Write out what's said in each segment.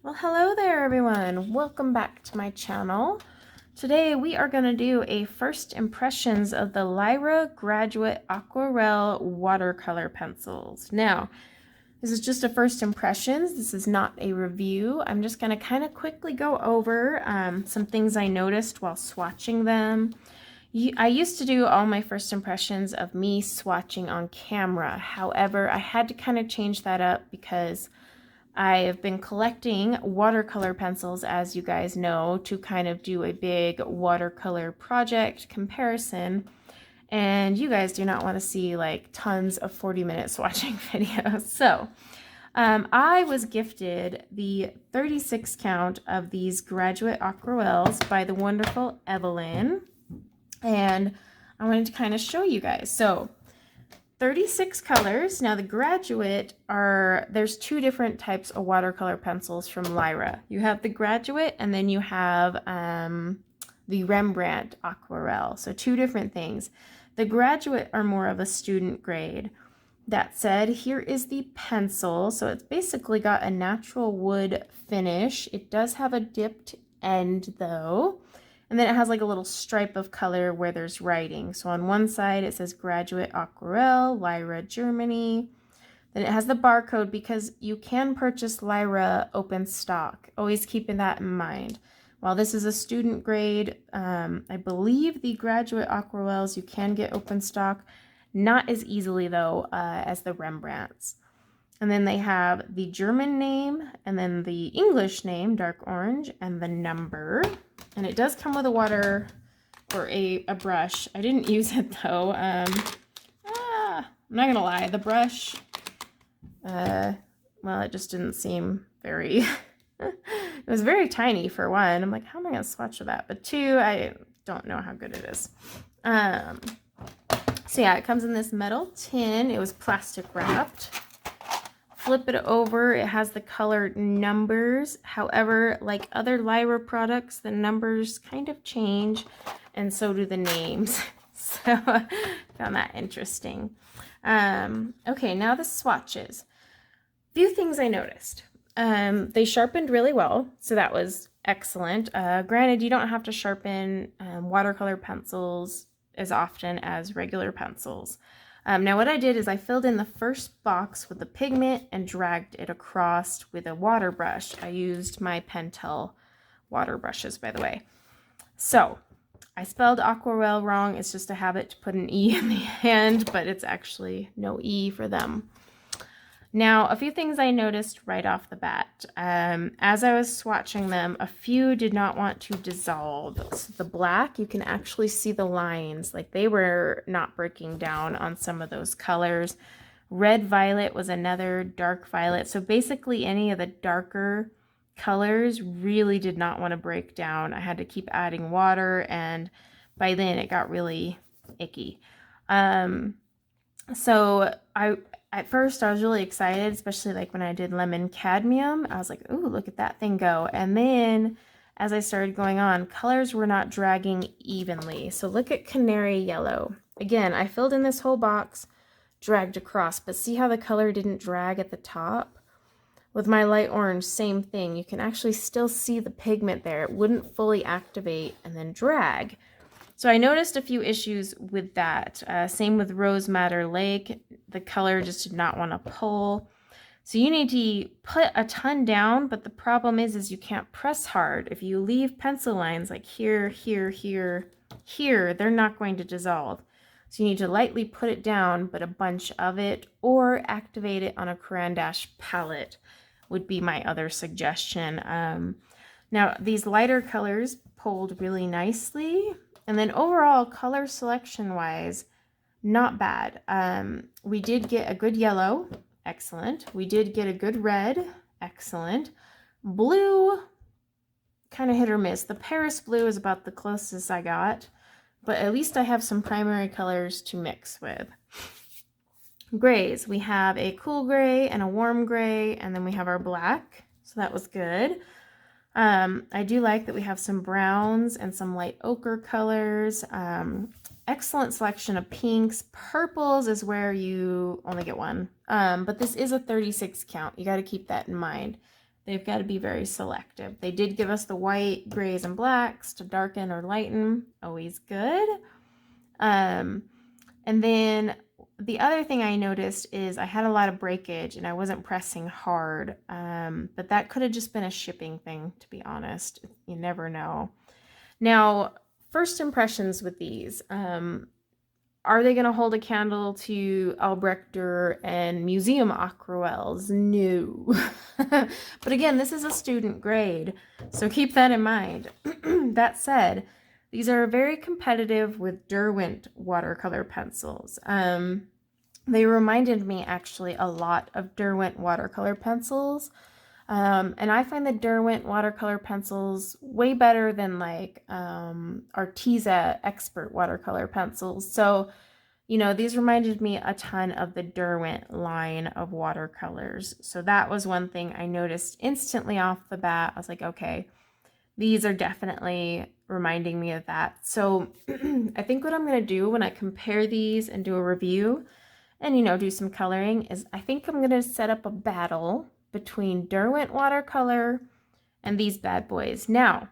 Well, hello there everyone. Welcome back to my channel. Today we are going to do a first impressions of the Lyra Graduate Aquarell Watercolor pencils. Now, this is just a first impressions. This is not a review. I'm just going to kind of quickly go over some things I noticed while swatching them. I used to do all my first impressions of me swatching on camera. However, I had to kind of change that up because I have been collecting watercolor pencils, as you guys know, to kind of do a big watercolor project comparison. And you guys do not want to see like tons of 40-minute swatching videos. So I was gifted the 36 count of these Graduate Aquarells by the wonderful Evelyn. And I wanted to kind of show you guys. So 36 colors. Now the Graduate there's two different types of watercolor pencils from Lyra. You have the Graduate and then you have the Rembrandt Aquarell. So two different things. The Graduate are more of a student grade. That said, here is the pencil. So it's basically got a natural wood finish. It does have a dipped end though. And then it has like a little stripe of color where there's writing. So on one side it says Graduate Aquarell, Lyra, Germany. Then it has the barcode because you can purchase Lyra open stock. Always keeping that in mind. While this is a student grade, I believe the Graduate Aquarells you can get open stock. Not as easily though as the Rembrandts. And then they have the German name and then the English name, dark orange, and the number. And it does come with a water or a brush. I didn't use it though. I'm not gonna lie, the brush, well, it just didn't seem very, it was very tiny for one. I'm like, how am I gonna swatch with that? But two, I don't know how good it is. So yeah, it comes in this metal tin. It was plastic wrapped. Flip it over, it has the colored numbers. However, like other Lyra products, the numbers kind of change, and so do the names. So I found that interesting. Okay, now the swatches. Few things I noticed. They sharpened really well, so that was excellent. Granted, you don't have to sharpen watercolor pencils as often as regular pencils. Now what I did is I filled in the first box with the pigment and dragged it across with a water brush. I used my Pentel water brushes, by the way. So I spelled Aquarell wrong. It's just a habit to put an E in the end, but it's actually no E for them. Now, a few things I noticed right off the bat. As I was swatching them, a few did not want to dissolve. So the black, you can actually see the lines, like they were not breaking down on some of those colors. Red violet was another dark violet. So basically any of the darker colors really did not want to break down. I had to keep adding water, and by then it got really icky. So at first I was really excited, especially like when I did lemon cadmium. I was like, ooh, look at that thing go. And then as I started going on, colors were not dragging evenly. So look at canary yellow. Again, I filled in this whole box, dragged across, but see how the color didn't drag at the top? With my light orange, same thing. You can actually still see the pigment there. It wouldn't fully activate and then drag. So I noticed a few issues with that. Same with Rose Madder Lake. The color just did not want to pull. So you need to put a ton down, but the problem is you can't press hard. If you leave pencil lines like here, here, here, here, they're not going to dissolve. So you need to lightly put it down, but a bunch of it, or activate it on a Caran d'Ache palette would be my other suggestion. Now these lighter colors pulled really nicely. And then overall, color selection wise, not bad. We did get a good yellow, excellent. We did get a good red, excellent. Blue, kind of hit or miss. The Paris blue is about the closest I got, but at least I have some primary colors to mix with. Grays, we have a cool gray and a warm gray, and then we have our black, so that was good. I do like that we have some browns and some light ochre colors. Excellent selection of pinks. Purples is where you only get one. But this is a 36 count. You got to keep that in mind. they've got to be very selective. They did give us the white, grays, and blacks to darken or lighten. Always good. And then the other thing I noticed is I had a lot of breakage and I wasn't pressing hard. But that could have just been a shipping thing, to be honest. You never know. Now, first impressions with these. Are they going to hold a candle to Albrecht Dürer and museum aquarels? No. But again, this is a student grade, so keep that in mind. That said, these are very competitive with Derwent watercolor pencils. They reminded me actually a lot of Derwent watercolor pencils. And I find the Derwent watercolor pencils way better than like Arteza Expert watercolor pencils. So, you know, these reminded me a ton of the Derwent line of watercolors. So that was one thing I noticed instantly off the bat. I was like, okay, these are definitely reminding me of that. So I think what I'm going to do when I compare these and do a review and, you know, do some coloring is I think I'm going to set up a battle between Derwent watercolor and these bad boys. Now,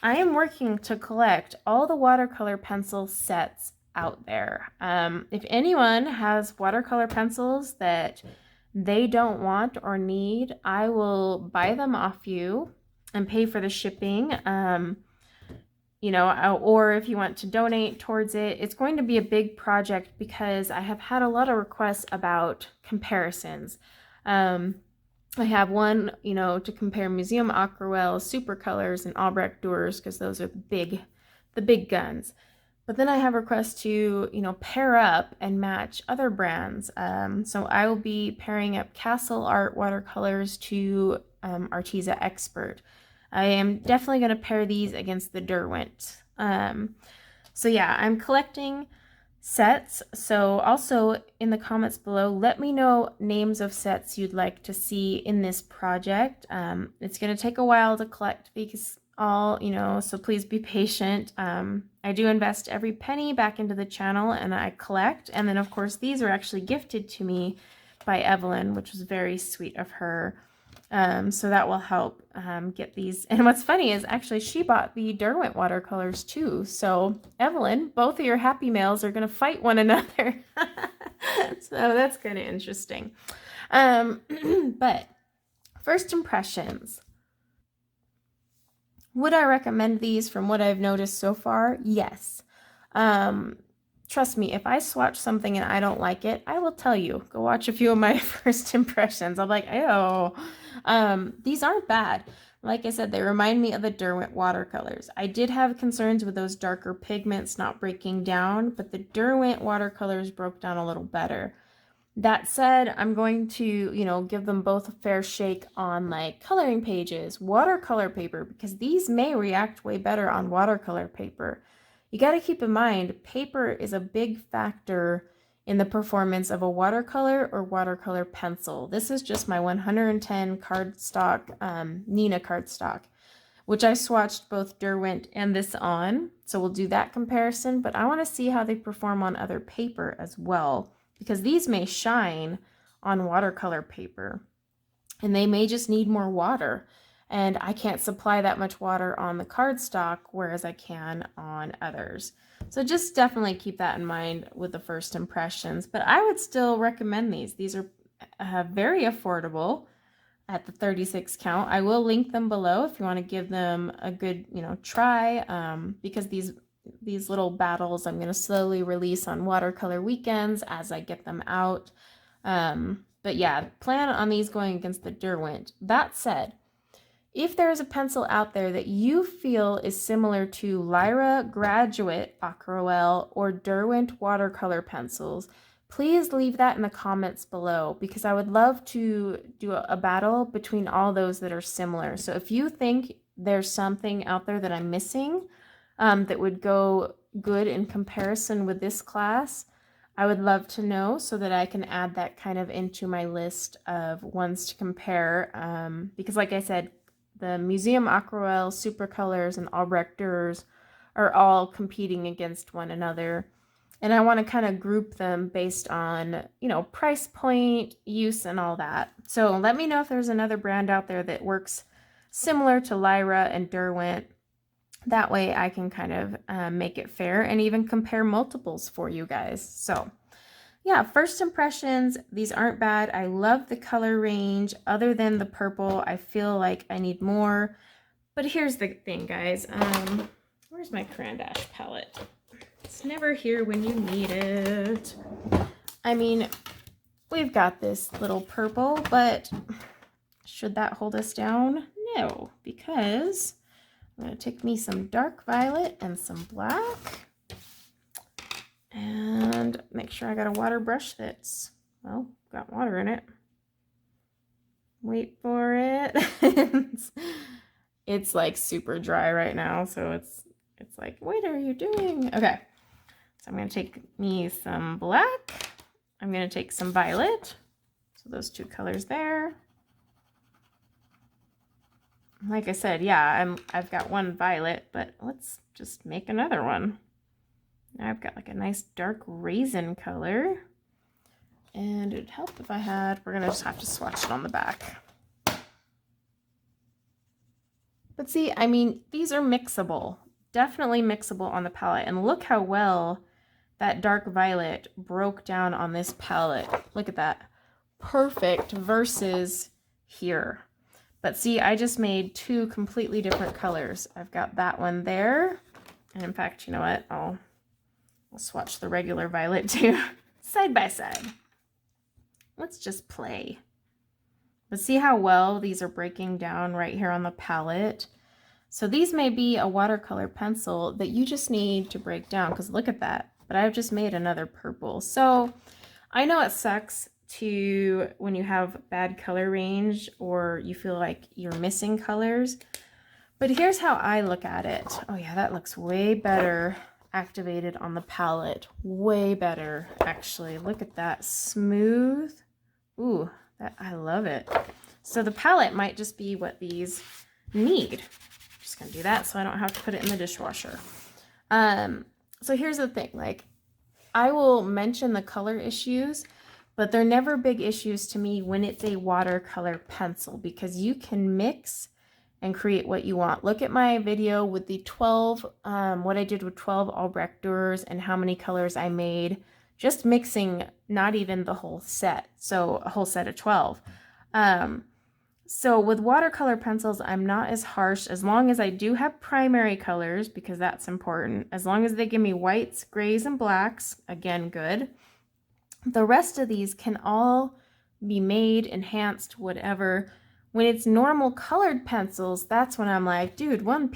I am working to collect all the watercolor pencil sets out there. If anyone has watercolor pencils that they don't want or need, I will buy them off you and pay for the shipping. You know, or if you want to donate towards it, it's going to be a big project because I have had a lot of requests about comparisons. I have one, you know, to compare museum aquarels, super colors, and Albrecht Dürers because those are the big guns. But then I have requests to, you know, pair up and match other brands. So I will be pairing up Castle Art watercolors to Arteza Expert. I am definitely going to pair these against the Derwent. So yeah, I'm collecting sets. So also in the comments below, let me know names of sets you'd like to see in this project. It's going to take a while to collect because you know, so please be patient. I do invest every penny back into the channel and I collect. And then of course, these are actually gifted to me by Evelyn, which was very sweet of her. So that will help get these. And what's funny is actually she bought the Derwent watercolors too. So Evelyn, both of your happy mails are going to fight one another. So that's kind of interesting. But first impressions. Would I recommend these from what I've noticed so far? Yes. Trust me, if I swatch something and I don't like it, I will tell you. Go watch a few of my first impressions. I'm like, oh, these aren't bad. Like I said, they remind me of the Derwent watercolors. I did have concerns with those darker pigments not breaking down, but the Derwent watercolors broke down a little better. That said, I'm going to, you know, give them both a fair shake on like coloring pages, watercolor paper, because these may react way better on watercolor paper. You got to keep in mind, paper is a big factor in the performance of a watercolor or watercolor pencil. This is just my 110 cardstock, Nina cardstock, which I swatched both Derwent and this on. So we'll do that comparison, but I want to see how they perform on other paper as well, because these may shine on watercolor paper and they may just need more water. And I can't supply that much water on the cardstock, whereas I can on others. So just definitely keep that in mind with the first impressions. But I would still recommend these. These are very affordable at the 36 count. I will link them below if you want to give them a good, you know, try. Because these little battles I'm going to slowly release on watercolor weekends as I get them out. But yeah, plan on these going against the Derwent. That said, if there is a pencil out there that you feel is similar to Lyra Graduate Aquarell or Derwent watercolor pencils, please leave that in the comments below because I would love to do a battle between all those that are similar. So if you think there's something out there that I'm missing that would go good in comparison with this class, I would love to know so that I can add that kind of into my list of ones to compare. Because like I said, the Museum Aquarell, Super Colors, and Albrecht Dürers are all competing against one another. And I want to kind of group them based on, you know, price point, use, and all that. So let me know if there's another brand out there that works similar to Lyra and Derwent. That way I can kind of make it fair and even compare multiples for you guys. So yeah, first impressions, these aren't bad. I love the color range. Other than the purple, I feel like I need more. But here's the thing, guys. Where's my Crayon Dash palette? It's never here when you need it. I mean, we've got this little purple, but should that hold us down? No, because I'm going to take me some dark violet and some black. And make sure I got a water brush that's, well, got water in it. Wait for it. It's like super dry right now, so it's like, what are you doing? Okay, so I'm going to take me some black. I'm going to take some violet. So those two colors there. Like I said, yeah, I've got one violet, but let's just make another one. Now I've got like a nice dark raisin color. And it'd help if I had, we're going to just have to swatch it on the back. But see, I mean, these are mixable. Definitely mixable on the palette. And look how well that dark violet broke down on this palette. Look at that. Perfect versus here. But see, I just made two completely different colors. I've got that one there. And in fact, you know what? I'll swatch the regular violet too. Side by side. Let's just play. But see how well these are breaking down right here on the palette. So these may be a watercolor pencil that you just need to break down, because look at that. But I've just made another purple. So I know it sucks to when you have bad color range or you feel like you're missing colors. But here's how I look at it. Oh yeah, that looks way better activated on the palette. Way better, actually. Look at that. Smooth. Ooh, that, I love it. So the palette might just be what these need. Just gonna do that so I don't have to put it in the dishwasher. So here's the thing, like, I will mention the color issues, but they're never big issues to me when it's a watercolor pencil, because you can mix and create what you want. Look at my video with the 12, what I did with 12 Albrechters and how many colors I made, just mixing, not even the whole set, so a whole set of 12. So with watercolor pencils, I'm not as harsh, as long as I do have primary colors, because that's important. As long as they give me whites, grays, and blacks, again, good. The rest of these can all be made, enhanced, whatever. When it's normal colored pencils, that's when I'm like, dude, one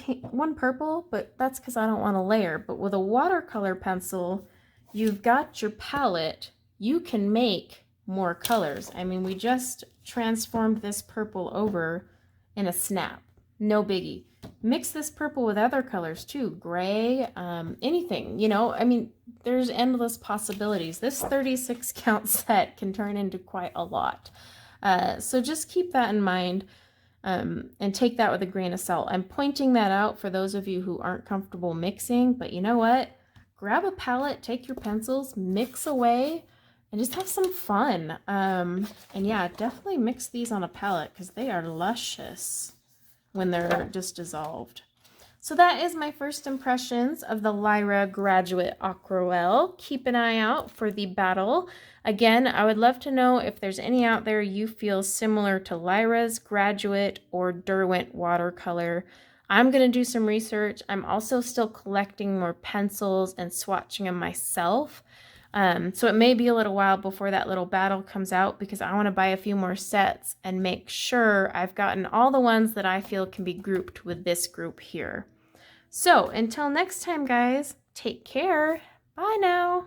purple, but that's because I don't want to layer. But with a watercolor pencil, you've got your palette, you can make more colors. I mean, we just transformed this purple over in a snap. No biggie. Mix this purple with other colors too, gray, anything, you know. I mean, there's endless possibilities. This 36 count set can turn into quite a lot. So just keep that in mind, and take that with a grain of salt. I'm pointing that out for those of you who aren't comfortable mixing, but you know what? Grab a palette, take your pencils, mix away, and just have some fun. And yeah, definitely mix these on a palette because they are luscious when they're just dissolved. So that is my first impressions of the Lyra Graduate Aquarell. Keep an eye out for the battle. Again, I would love to know if there's any out there you feel similar to Lyra's Graduate or Derwent Watercolor. I'm going to do some research. I'm also still collecting more pencils and swatching them myself. So it may be a little while before that little battle comes out, because I want to buy a few more sets and make sure I've gotten all the ones that I feel can be grouped with this group here. So until next time, guys, take care. Bye now.